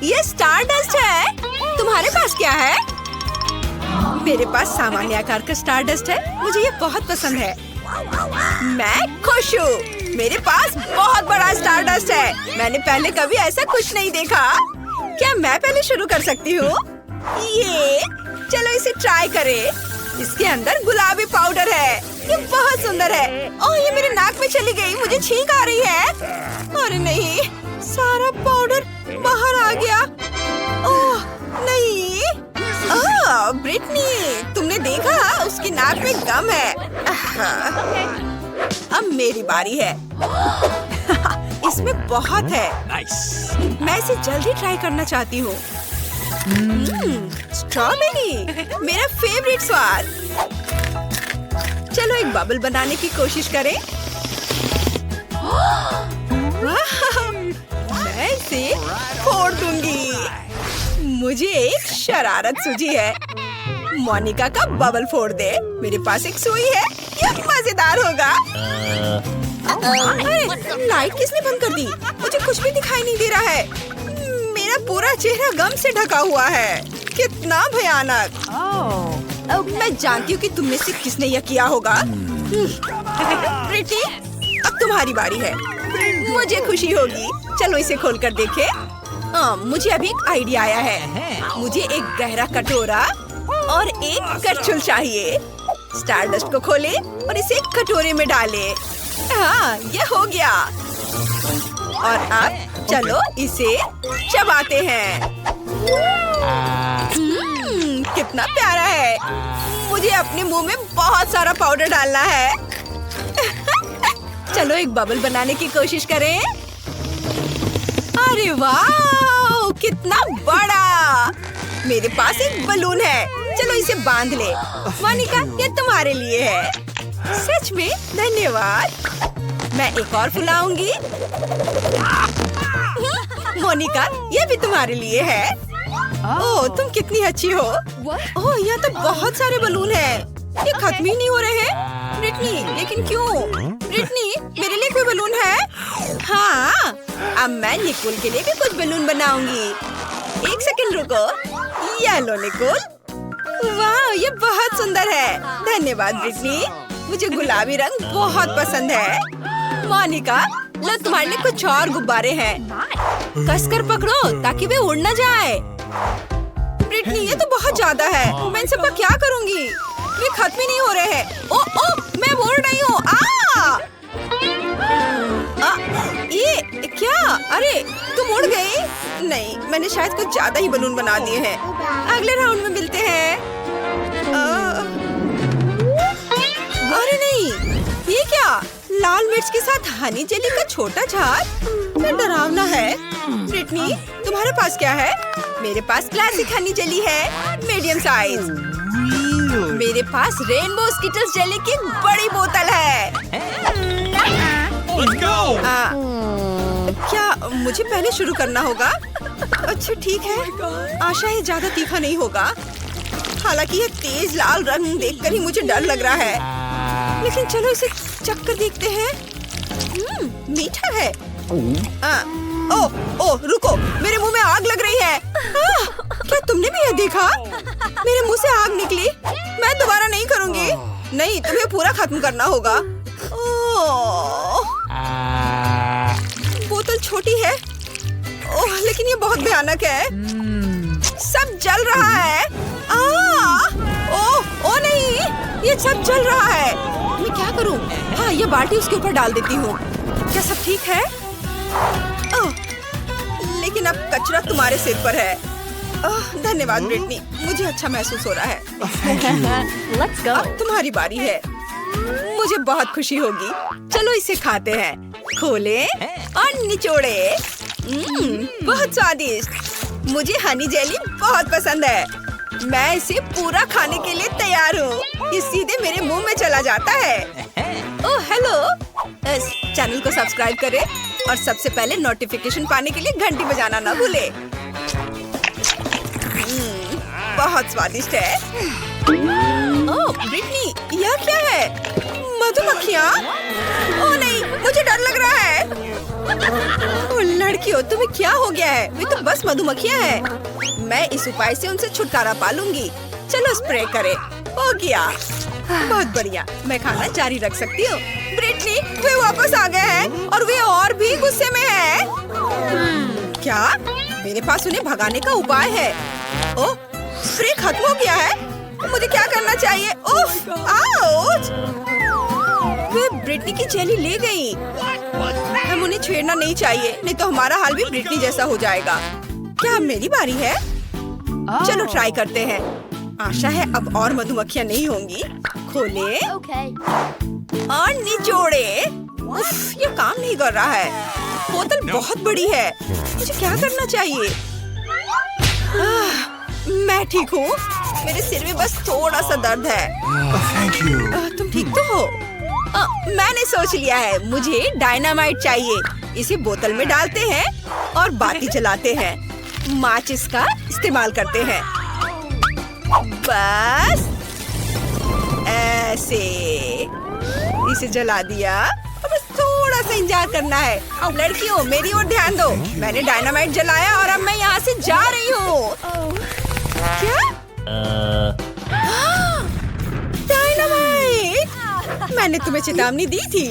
ये स्टारडस्ट है। तुम्हारे पास क्या है? मेरे पास सामान्य आकार का स्टारडस्ट है। मुझे ये बहुत पसंद है। मैं खुश हूँ। मेरे पास बहुत बड़ा स्टारडस्ट है। मैंने पहले कभी ऐसा कुछ नहीं देखा। क्या मैं पहले शुरू कर सकती हूँ? ये चलो इसे ट्राई करें। इसके अंदर गुलाबी पाउडर है। ये बहुत सुंदर है। ओह, ये मेरे नाक में चली गई। मुझे छींक आ रही है। अरे नहीं, सारा पाउडर बाहर आ गया। ओह नहीं। ब्रिटनी, तुमने देखा? उसकी नाक में गम है। अब मेरी बारी है। इसमें बहुत है। मैं इसे जल्दी ट्राई करना चाहती हूँ। स्ट्रॉबेरी, मेरा फेवरेट स्वाद। चलो एक बबल बनाने की कोशिश करें। मैं इसे फोड़ दूंगी। मुझे एक शरारत सूझी है। मोनिका का बबल फोड़ दे। मेरे पास एक सुई है। ये मजेदार होगा। अरे, लाइट किसने बंद कर दी? मुझे कुछ भी दिखाई नहीं दे रहा है। मेरा पूरा चेहरा गम से ढका हुआ है। कितना भयानक। मैं जानती हूँ कि तुम में से किसने यह किया होगा। प्रीति, अब तुम्हारी बारी है। मुझे खुशी होगी। चलो इसे खोलकर देखें। मुझे अभी एक आइडिया आया है। मुझे एक गहरा कटोरा और एक करछुल चाहिए। स्टारडस्ट को खोले और इसे एक कटोरे में डाले। हाँ, ये हो गया। और अब चलो इसे चबाते हैं। कितना प्यारा है। मुझे अपने मुंह में बहुत सारा पाउडर डालना है। चलो एक बबल बनाने की कोशिश करें। अरे वाह, कितना बड़ा। मेरे पास एक बलून है। चलो इसे बांध ले। मोनिका, ये तुम्हारे लिए है। सच में धन्यवाद। मैं एक और फुलाऊंगी। मोनिका, ये भी तुम्हारे लिए है। ओह, तुम कितनी अच्छी हो। ओह, यहाँ तो बहुत सारे बलून हैं। ये खत्म ही नहीं हो रहे हैं। ब्रिटनी, लेकिन क्यों? ब्रिटनी, मेरे लिए कोई बलून है? हाँ, अब मैं निकोल के लिए भी कुछ बलून बनाऊंगी। एक सेकंड रुको। ये लो निकोल। वाह, ये बहुत सुंदर है। धन्यवाद ब्रिटनी। मुझे गुलाबी रंग बहुत पसंद है। मोनिका, लो तुम्हारे लिए कुछ और गुब्बारे हैं। कसकर पकड़ो ताकि वे उड़ न जाए। ब्रिटनी, ये तो बहुत ज्यादा है। मैं इन सबका क्या करूंगी? ये खत्म ही नहीं हो रहे हैं। ओ, मैं उड़ रही हूँ। ये क्या? अरे, तुम उड़ गई? नहीं, मैंने शायद कुछ ज्यादा ही बलून बना दिए हैं। अगले राउंड में मिलते हैं। अरे नहीं, ये क्या? लाल मिर्च के साथ हनी जेली का छोटा झाग? ये डरावना है। ब्रिटनी, तुम्हारे पास क्या है? मेरे पास क्लासिक हनी जेली है, मीडियम साइज। मेरे पास रेनबो स्किटल्स जेली की बड़ी बोतल है। क्या मुझे पहले शुरू करना होगा? अच्छा ठीक है। आशा है ज्यादा तीखा नहीं होगा। हालांकि ये तेज लाल रंग देखकर ही मुझे डर लग रहा है। लेकिन चलो इसे चख कर देखते हैं। मीठा है। ओह, रुको, मेरे मुंह में आग लग रही है। क्या तुमने भी यह देखा? मेरे मुंह से आग निकली। मैं दोबारा नहीं करूंगी। नहीं, तुम्हें पूरा खत्म करना होगा। बोतल छोटी है। ओह, लेकिन ये बहुत भयानक है। सब जल रहा है। ओह नहीं, ये सब जल रहा है। मैं क्या करूं? हाँ, ये बाल्टी उसके ऊपर डाल देती हूँ। क्या सब ठीक है? लेकिन अब कचरा तुम्हारे सिर पर है। धन्यवाद ब्रिटनी, मुझे अच्छा महसूस हो रहा है। Let's go. अब तुम्हारी बारी है। मुझे बहुत खुशी होगी। चलो इसे खाते हैं। खोलें और निचोड़े। बहुत स्वादिष्ट। मुझे हनी जेली बहुत पसंद है। मैं इसे पूरा खाने के लिए तैयार हूँ। ये सीधे मेरे मुंह में चला जाता है। ओह हेलो, इस चैनल को सब्सक्राइब करें और सबसे पहले नोटिफिकेशन पाने के लिए घंटी बजाना ना भूले। बहुत स्वादिष्ट है। ओह ब्रिटनी, यह क्या है? मधुमक्खियाँ? ओह नहीं, मुझे डर लग रहा है। ओह लड़कियों, तुम्हें क्या हो गया है? वे तो बस मधुमक्खियाँ हैं। मैं इस उपाय से उनसे छुटकारा पा लूंगी। चलो स्प्रे करें। हो गया। बहुत बढ़िया, मैं खाना जारी रख सकती हूँ। ब्रिटनी, वे वापस आ गए हैं और वे और भी गुस्से में हैं। क्या? मेरे पास उन्हें भगाने का उपाय है। ओह, स्प्रे खत्म हो गया है। मुझे क्या करना चाहिए? उफ, आउच! वे ब्रिटनी की जेली ले गई। हम उन्हें छेड़ना नहीं चाहिए, नहीं तो हमारा हाल भी ब्रिटनी जैसा हो जाएगा। क्या अब मेरी बारी है? चलो ट्राई करते हैं। आशा है अब और मधुमक्खियाँ नहीं होंगी। खोले Okay. और निचोड़े। उफ, ये काम नहीं कर रहा है। बोतल बहुत बड़ी है। मुझे क्या करना चाहिए? मैं ठीक हूँ। मेरे सिर में बस थोड़ा सा दर्द है। Thank you. तुम ठीक तो हो? मैंने सोच लिया है, मुझे डायनामाइट चाहिए। इसे बोतल में डालते हैं और बाती जलाते हैं। माचिस का इस्तेमाल करते हैं। बस ऐसे इसे जला दिया। अब बस थोड़ा सा इंतजार करना है। लड़कियों, मेरी ओर ध्यान दो। मैंने डायनामाइट जलाया और अब मैं यहाँ से जा रही हूँ। क्या? डायनामाइट! मैंने तुम्हें चेतावनी दी थी।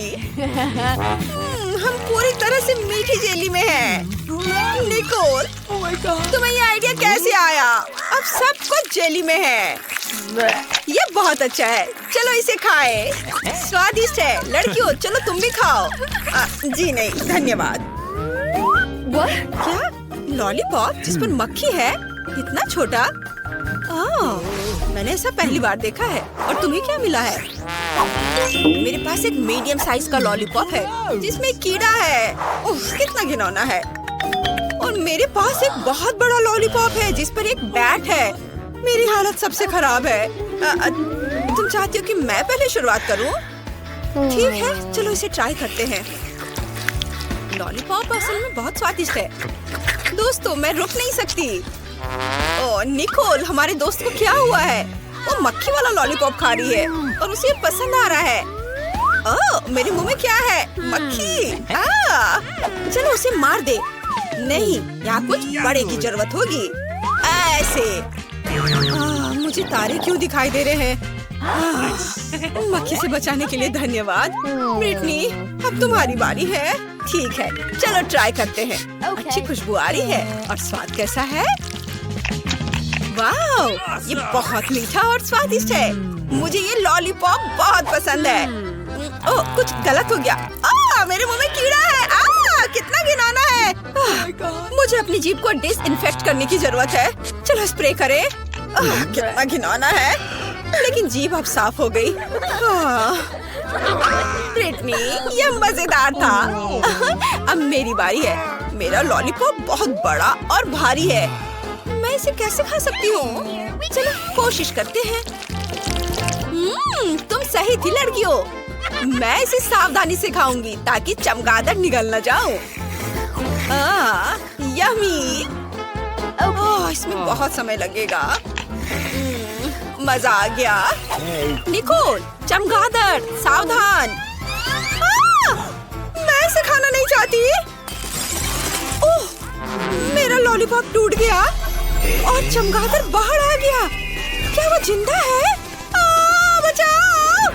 हम पूरी तरह से मीठी जेली में हैं। निकोल, तुम्हें ये आइडिया कैसे आया? अब सब कुछ जेली में है। ये बहुत अच्छा है। चलो इसे खाएं। स्वादिष्ट है। लड़कियों, चलो तुम भी खाओ। जी नहीं, धन्यवाद। क्या? लॉलीपॉप जिस पर मक्खी है? इतना छोटा? मैंने ऐसा पहली बार देखा है। और तुम्हें क्या मिला है? मेरे पास एक मीडियम साइज का लॉलीपॉप है जिसमें कीड़ा है। उफ, कितना घिनौना है। और मेरे पास एक बहुत बड़ा लॉलीपॉप है जिस पर एक बैट है। मेरी हालत सबसे खराब है। तुम चाहती हो कि मैं पहले शुरुआत करूं? ठीक है, चलो इसे ट्राई करते हैं। लॉलीपॉप असल में बहुत स्वादिष्ट है। दोस्तों, मैं रुक नहीं सकती। ओह निकोल, हमारे दोस्त को क्या हुआ है? वो मक्खी वाला लॉलीपॉप खा रही है और उसे पसंद आ रहा है। ओह, मेरे मुंह में क्या है? मक्खी। चलो उसे मार दे। नहीं, यहाँ कुछ बड़े की जरूरत होगी। ऐसे। मुझे तारे क्यों दिखाई दे रहे हैं? मक्खी से बचाने के लिए धन्यवाद। ब्रिटनी, अब तुम्हारी बारी है। ठीक है, चलो ट्राई करते हैं। अच्छी खुशबू आ रही है। और स्वाद कैसा है? वाह, ये बहुत मीठा और स्वादिष्ट है। मुझे ये लॉलीपॉप बहुत पसंद है। ओह, कुछ गलत हो गया। मेरे मुंह में कीड़ा है। कितना घिनौना है। मुझे अपनी जीभ को डिसइंफेक्ट करने की जरूरत है। चलो स्प्रे करें। कितना घिनौना है, लेकिन जीभ अब साफ हो गई। ब्रिटनी, ये मजेदार था। अब मेरी बारी है। मेरा लॉलीपॉप बहुत बड़ा और भारी है। मैं इसे कैसे खा सकती हूँ? चलो कोशिश करते हैं। तुम सही थी लड़कियों। मैं इसे सावधानी से खाऊंगी ताकि चमगादड़ निगल न जाओ। यम्मी। इसमें बहुत समय लगेगा। मजा आ गया। निकोल, चमगादड़, सावधान। मैं इसे खाना नहीं चाहती। ओह, मेरा लॉलीपॉप टूट गया और चमगादड़ बाहर आ गया। क्या वो जिंदा है? बचाओ!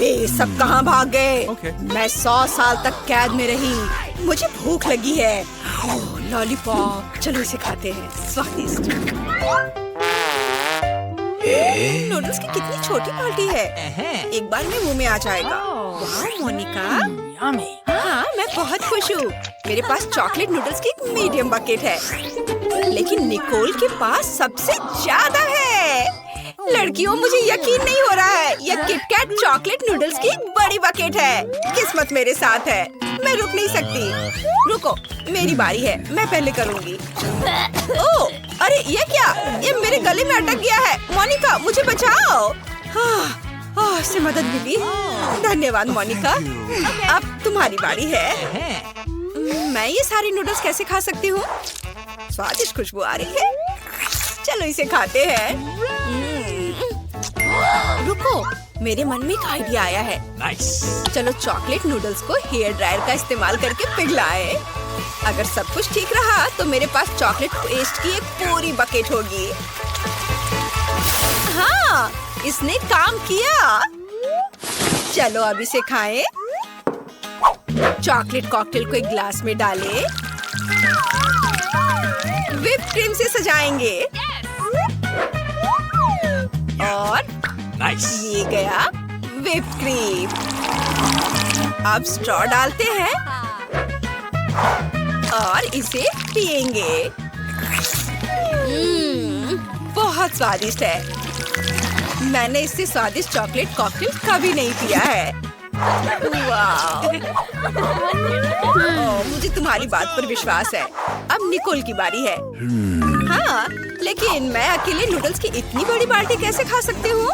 ये सब कहाँ भाग गए? मैं 100 साल तक कैद में रही। मुझे भूख लगी है। लॉलीपॉप, चलो इसे खाते हैं। स्वादिष्ट। नूडल्स की कितनी छोटी बाल्टी है। एक बार में मुंह में आ जाएगा। वाह मोनिका, हाँ मैं बहुत खुश हूँ। मेरे पास चॉकलेट नूडल्स की एक मीडियम बकेट है, लेकिन निकोल के पास सबसे ज्यादा है। लड़कियों, मुझे यकीन नहीं हो रहा है। यह किटकैट चॉकलेट नूडल्स की एक बड़ी बकेट है। किस्मत मेरे साथ है। मैं रुक नहीं सकती। रुको, मेरी बारी है। मैं पहले करूँगी। ओह, अरे ये क्या? ये मेरे गले में अटक गया है। मोनिका, मुझे बचाओ। इससे मदद मिली। धन्यवाद मोनिका। अब तुम्हारी बारी है। मैं ये सारी नूडल्स कैसे खा सकती हूँ? स्वादिष्ट खुशबू आ रही है। चलो इसे खाते हैं। रुको, मेरे मन में एक आइडिया आया है। चलो चॉकलेट नूडल्स को हेयर ड्रायर का इस्तेमाल करके पिघलाएं। अगर सब कुछ ठीक रहा तो मेरे पास चॉकलेट पेस्ट की एक पूरी बकेट होगी। हाँ, इसने काम किया। चलो अब इसे खाएं। चॉकलेट कॉकटेल को एक ग्लास में डालें। व्हिप क्रीम से सजाएंगे। और ये गया व्हिप क्रीम। अब स्ट्रॉ डालते हैं और इसे पिएंगे। बहुत स्वादिष्ट है। मैंने इससे स्वादिष्ट चॉकलेट कॉकटेल कभी नहीं पिया है। वाह! मुझे तुम्हारी बात पर विश्वास है। अब निकोल की बारी है। हाँ, लेकिन मैं अकेले नूडल्स की इतनी बड़ी बाल्टी कैसे खा सकती हूँ?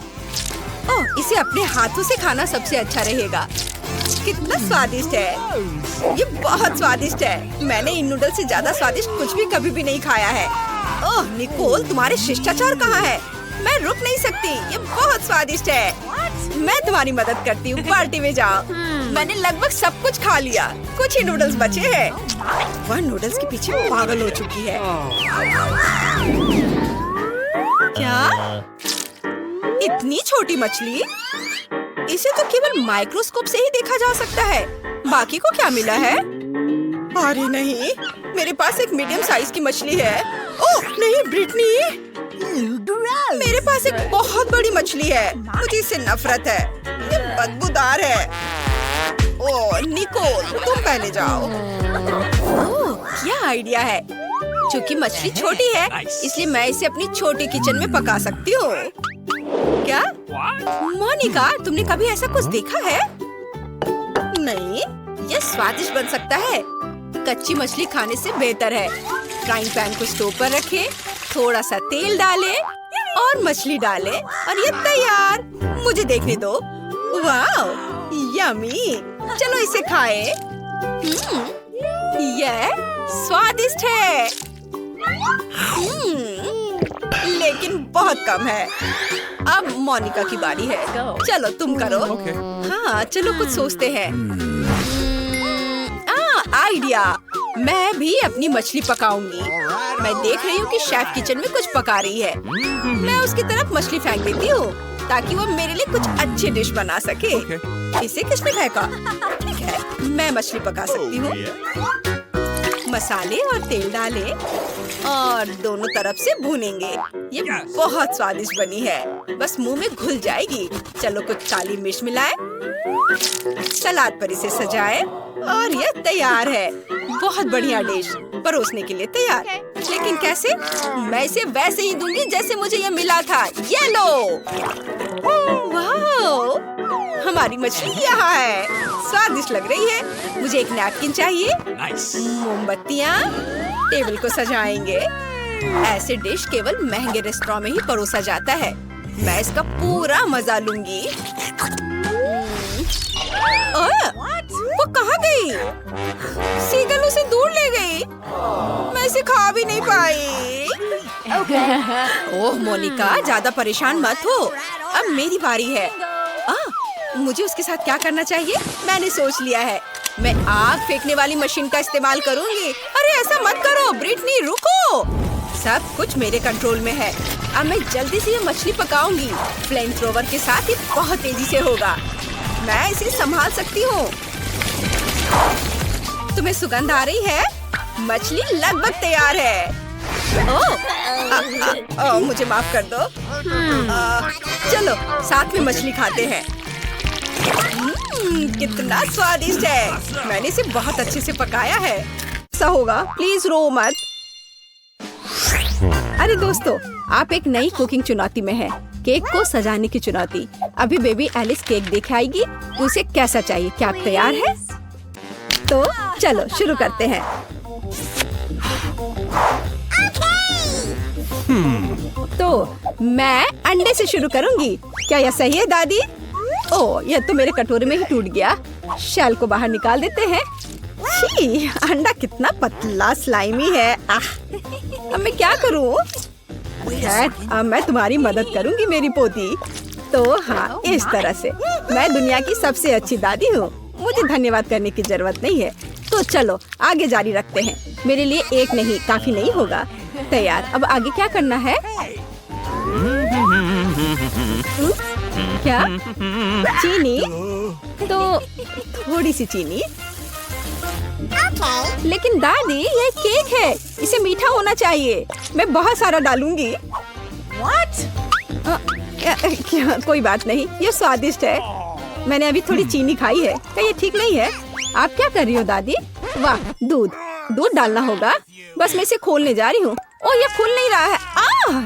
ओह, इसे अपने हाथों से खाना सबसे अच्छा रहेगा। कितना स्वादिष्ट है। ये बहुत स्वादिष्ट है। मैंने इन नूडल्स से ज्यादा स्वादिष्ट कुछ भी कभी भी नहीं खाया है। ओह निकोल, तुम्हारे शिष्टाचार कहाँ है? मैं रुक नहीं सकती। ये बहुत स्वादिष्ट है। मैं तुम्हारी मदद करती हूँ। पार्टी में जाओ। मैंने लगभग सब कुछ खा लिया। कुछ ही नूडल्स बचे हैं। वह नूडल्स के पीछे पागल हो चुकी है। क्या? इतनी छोटी मछली? इसे तो केवल माइक्रोस्कोप से ही देखा जा सकता है। बाकी को क्या मिला है? अरे नहीं, मेरे पास एक मीडियम साइज की मछली है। ओह नहीं ब्रिटनी, मेरे पास एक बहुत बड़ी मछली है। मुझे इससे नफरत है। ये बदबूदार है। ओह निकोल, तुम पहले जाओ। ओह क्या आइडिया है। क्योंकि मछली छोटी है, इसलिए मैं इसे अपनी छोटी किचन में पका सकती हूँ। क्या? मोनिका, तुमने कभी ऐसा कुछ देखा है? नहीं, यह स्वादिष्ट बन सकता है। कच्ची मछली खाने से बेहतर है। फ्राइंग पैन को स्टोव पर रखें, थोड़ा सा तेल डालें और मछली डालें और ये तैयार। मुझे देखने दो। वाह, यम्मी। चलो इसे खाएं। यह स्वादिष्ट है। लेकिन बहुत कम है। अब मोनिका की बारी है। चलो तुम करो। हाँ, चलो कुछ सोचते हैं। आइडिया। मैं भी अपनी मछली पकाऊंगी। मैं देख रही हूँ कि शेफ किचन में कुछ पका रही है। मैं उसकी तरफ मछली फेंक देती हूँ ताकि वो मेरे लिए कुछ अच्छी डिश बना सके। इसे किसने फेंका? ठीक है, मैं मछली पका सकती हूँ। मसाले और तेल डालें और दोनों तरफ से भूनेंगे। ये बहुत स्वादिष्ट बनी है। बस मुंह में घुल जाएगी। चलो कुछ काली मिर्च मिलाएं। सलाद पर इसे सजाएं और ये तैयार है। बहुत बढ़िया डिश परोसने के लिए तैयार। लेकिन कैसे? मैं इसे वैसे ही दूंगी जैसे मुझे ये मिला था। ये लो। वाह, हमारी मछली यहाँ है। स्वादिष्ट लग रही है। मुझे एक नैपकिन चाहिए। मोमबत्तियाँ। टेबल को सजाएंगे। ऐसे डिश केवल महंगे रेस्टोरेंट में ही परोसा जाता है। मैं इसका पूरा मजा लूंगी। वो कहाँ गई? सीगल उसे दूर ले गई। मैं इसे खा भी नहीं पाई। ओह मोनिका, ज्यादा परेशान मत हो। अब मेरी बारी है। मुझे उसके साथ क्या करना चाहिए? मैंने सोच लिया है। मैं आग फेंकने वाली मशीन का इस्तेमाल करूंगी। अरे ऐसा मत करो ब्रिटनी, रुको। सब कुछ मेरे कंट्रोल में है। अब मैं जल्दी से ये मछली पकाऊंगी। फ्लेम थ्रोवर के साथ ये बहुत तेजी से होगा। मैं इसे संभाल सकती हूँ। तुम्हें सुगंध आ रही है? मछली लगभग तैयार है। ओह, मुझे माफ कर दो। चलो साथ में मछली खाते हैं। कितना स्वादिष्ट है। मैंने इसे बहुत अच्छे से पकाया है। ऐसा होगा, प्लीज रो मत। अरे दोस्तों, आप एक नई कुकिंग चुनौती में हैं। केक को सजाने की चुनौती। अभी बेबी एलिस केक देख आएगी। उसे कैसा चाहिए? क्या आप तैयार हैं? तो चलो शुरू करते हैं। तो मैं अंडे से शुरू करूंगी। क्या यह सही है दादी? ओह, यह तो मेरे कटोरे में ही टूट गया। शेल को बाहर निकाल देते हैं। छी, अंडा कितना पतला स्लाइमी है। अब मैं क्या करूं? अब मैं तुम्हारी मदद करूंगी मेरी पोती। तो हाँ, इस तरह से मैं दुनिया की सबसे अच्छी दादी हूँ। मुझे धन्यवाद करने की जरूरत नहीं है। तो चलो आगे जारी रखते हैं। मेरे लिए एक नहीं, काफी नहीं होगा। तैयार। अब आगे क्या करना है? क्या? चीनी? तो थोड़ी सी चीनी। लेकिन दादी ये केक है, इसे मीठा होना चाहिए। मैं बहुत सारा डालूंगी। क्या? कोई बात नहीं, ये स्वादिष्ट है। मैंने अभी थोड़ी चीनी खाई है। क्या ये ठीक नहीं है? आप क्या कर रही हो दादी? वाह, दूध डालना होगा। बस मैं इसे खोलने जा रही हूँ। ओह, ये खुल नहीं रहा है।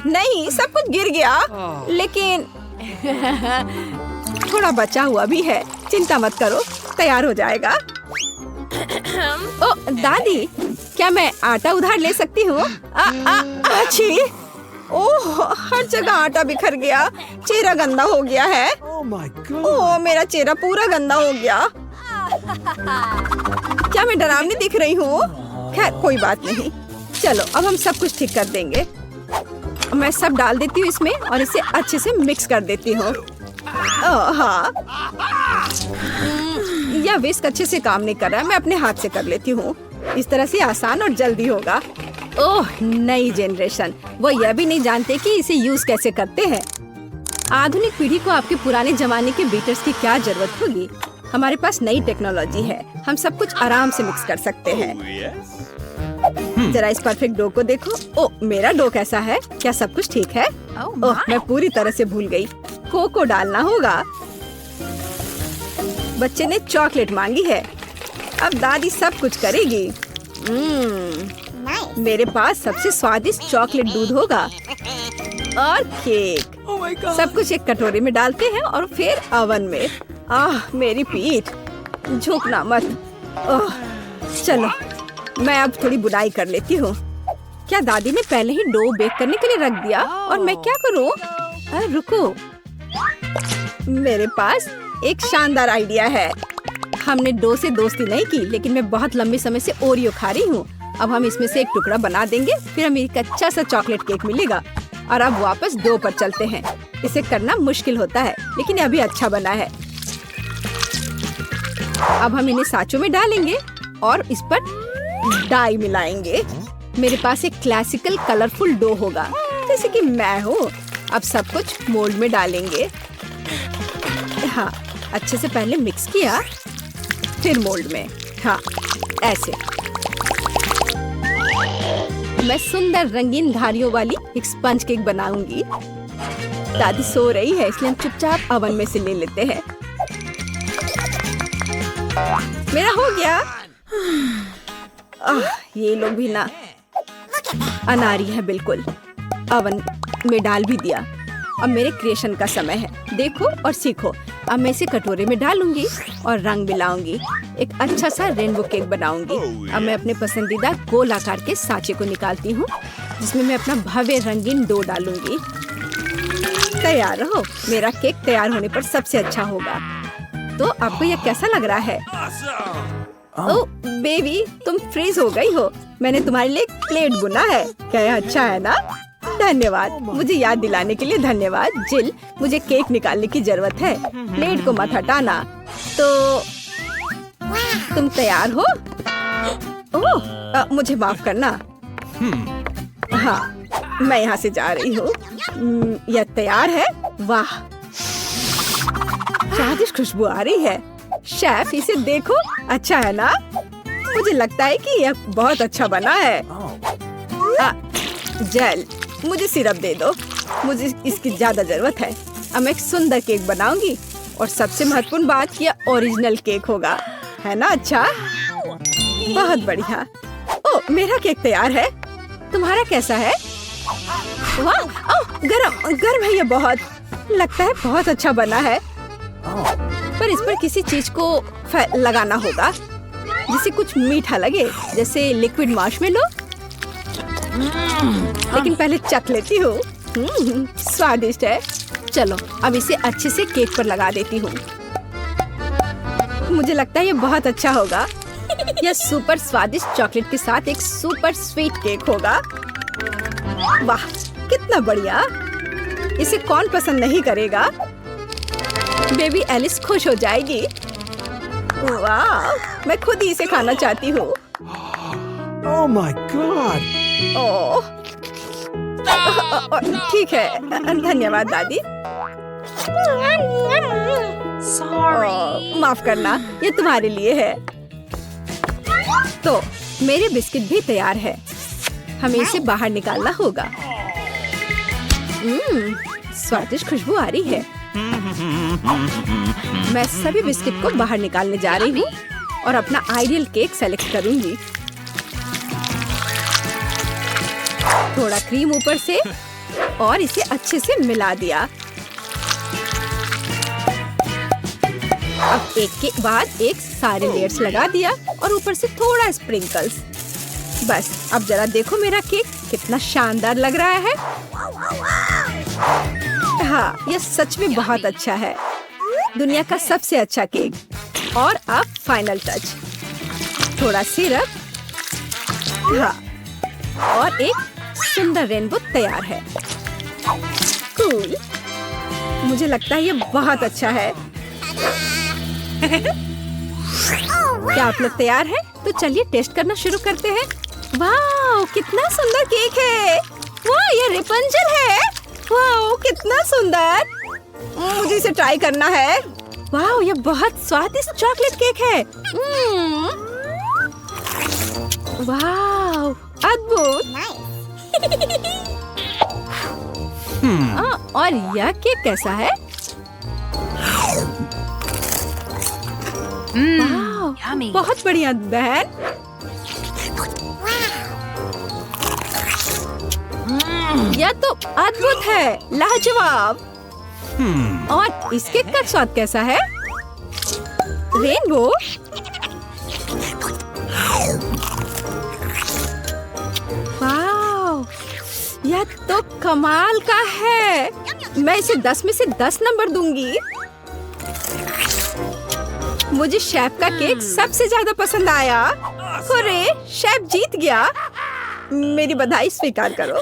नहीं, सब कुछ गिर गया। लेकिन थोड़ा बचा हुआ भी है। चिंता मत करो, तैयार हो जाएगा। ओह दादी, क्या मैं आटा उधार ले सकती हूँ? अच्छी। ओह, हर जगह आटा बिखर गया। चेहरा गंदा हो गया है। ओह, मेरा चेहरा पूरा गंदा हो गया। क्या मैं डरावनी दिख रही हूँ? खैर कोई बात नहीं। चलो अब हम सब कुछ ठीक कर देंगे। मैं सब डाल देती हूँ इसमें और इसे अच्छे से मिक्स कर देती हूँ। हाँ, यह विस्क अच्छे से काम नहीं कर रहा है। मैं अपने हाथ से कर लेती हूँ। इस तरह से आसान और जल्दी होगा। ओह, नई जनरेशन, वो यह भी नहीं जानते कि इसे यूज कैसे करते हैं। आधुनिक पीढ़ी को आपके पुराने जमाने के बीटर्स की क्या जरूरत होगी? हमारे पास नई टेक्नोलॉजी है। हम सब कुछ आराम से मिक्स कर सकते हैं। जरा इस परफेक्ट डो को देखो। ओह, मेरा डो कैसा है? क्या सब कुछ ठीक है? ओह, मैं पूरी तरह से भूल गई। कोको डालना होगा। बच्चे ने चॉकलेट मांगी है। अब दादी सब कुछ करेगी। मेरे पास सबसे स्वादिष्ट चॉकलेट दूध होगा और केक। सब कुछ एक कटोरे में डालते हैं और फिर ओवन में। मेरी पीठ, झुकना मत। चलो मैं अब थोड़ी बुनाई कर लेती हूँ। क्या दादी ने पहले ही डो बेक करने के लिए रख दिया और मैं क्या करूँ? रुको, मेरे पास एक शानदार आइडिया है। हमने डो से दोस्ती नहीं की, लेकिन मैं बहुत लंबे समय से ओरियो खा रही हूँ। अब हम इसमें से एक टुकड़ा बना देंगे, फिर हमें एक अच्छा सा चॉकलेट केक मिलेगा। और अब वापस डो पर चलते हैं। इसे करना मुश्किल होता है, लेकिन यह भी अच्छा बना है। अब हम इन्हें साँचों में डालेंगे और इस पर डाई मिलाएंगे। मेरे पास एक क्लासिकल कलरफुल डो होगा, जैसे कि मैं हूँ। अब सब कुछ मोल्ड में डालेंगे। हाँ, अच्छे से पहले मिक्स किया, फिर मोल्ड में। हाँ, ऐसे। मैं सुंदर रंगीन धारियों वाली एक स्पंज केक बनाऊंगी। दादी सो रही है, इसलिए हम चुपचाप ओवन में से ले लेते हैं। मेरा हो गया। ये लोग भी ना अनारी है बिल्कुल। ओवन में डाल भी दिया। अब मेरे क्रिएशन का समय है। देखो और सीखो। अब मैं इसे कटोरे में डालूंगी और रंग मिलाऊंगी। एक अच्छा सा रेनबो केक बनाऊंगी। अब मैं अपने पसंदीदा गोल आकार के सांचे को निकालती हूँ, जिसमें मैं अपना भव्य रंगीन डो डालूंगी। तैयार रहो, मेरा केक तैयार होने पर सबसे अच्छा होगा। तो आपको यह कैसा लग रहा है? ओह बेबी, तुम फ्रीज हो गई हो। मैंने तुम्हारे लिए एक प्लेट बुना है। क्या यह अच्छा है ना? धन्यवाद, मुझे याद दिलाने के लिए धन्यवाद। जिल, मुझे केक निकालने की जरूरत है। प्लेट को मत हटाना। तो तुम तैयार हो? ओह, मुझे माफ करना। हाँ, मैं यहाँ से जा रही हूँ। यह तैयार है। वाह, स्वादिष्ट खुशबू आ रही है। शेफ, इसे देखो, अच्छा है ना? मुझे लगता है कि यह बहुत अच्छा बना है। जेल, मुझे सिरप दे दो। मुझे इसकी ज्यादा जरूरत है। अब मैं एक सुंदर केक बनाऊंगी और सबसे महत्वपूर्ण बात, यह ओरिजिनल केक होगा, है ना? अच्छा, बहुत बढ़िया। ओह, मेरा केक तैयार है। तुम्हारा कैसा है? वाह, ओह, गरम है ये बहुत। लगता है बहुत अच्छा बना है। पर इस पर किसी चीज को लगाना होगा जिससे कुछ मीठा लगे, जैसे लिक्विड मार्शमेलो। लेकिन पहले चख लेती हूँ। स्वादिष्ट है। चलो अब इसे अच्छे से केक पर लगा देती हूँ। मुझे लगता है ये बहुत अच्छा होगा। यह सुपर स्वादिष्ट चॉकलेट के साथ एक सुपर स्वीट केक होगा। वाह, कितना बढ़िया। इसे कौन पसंद नहीं करेगा? बेबी एलिस खुश हो जाएगी। वाह, मैं खुद ही इसे खाना चाहती हूँ। Oh my God! ओह, ठीक है, धन्यवाद दादी। माफ करना, ये तुम्हारे लिए है। तो मेरे बिस्किट भी तैयार है। हमें इसे बाहर निकालना होगा। स्वादिष्ट खुशबू आ रही है। मैं सभी बिस्किट को बाहर निकालने जा रही हूँ और अपना आइडियल केक सेलेक्ट करूंगी। थोड़ा क्रीम ऊपर से और इसे अच्छे से मिला दिया। अब एक के बाद एक सारे लेयर्स लगा दिया और ऊपर से थोड़ा स्प्रिंकल्स। बस अब जरा देखो मेरा केक कितना शानदार लग रहा है। हाँ, यह सच में बहुत अच्छा है। दुनिया का सबसे अच्छा केक। और अब फाइनल टच, थोड़ा सिरप। हाँ, और एक सुंदर रेनबो तैयार है। कूल। मुझे लगता है ये बहुत अच्छा है। क्या आप लोग तैयार हैं? तो चलिए टेस्ट करना शुरू करते हैं। वाह, कितना सुंदर केक है। वाह, ये रेपंजल है। वाह, कितना सुंदर। मुझे इसे ट्राई करना है। वाह, ये बहुत स्वादिष्ट चॉकलेट केक है। वाह, अद्भुत। और यह केक कैसा है? वाह, बहुत बढ़िया बहन। यह तो अद्भुत है, लाजवाब। और इस केक का स्वाद कैसा है? रेनबो। वाह, यह तो कमाल का है। मैं इसे 10 में से 10 नंबर दूंगी। मुझे शेफ का केक सबसे ज्यादा पसंद आया। अरे, शेफ जीत गया। मेरी बधाई स्वीकार करो।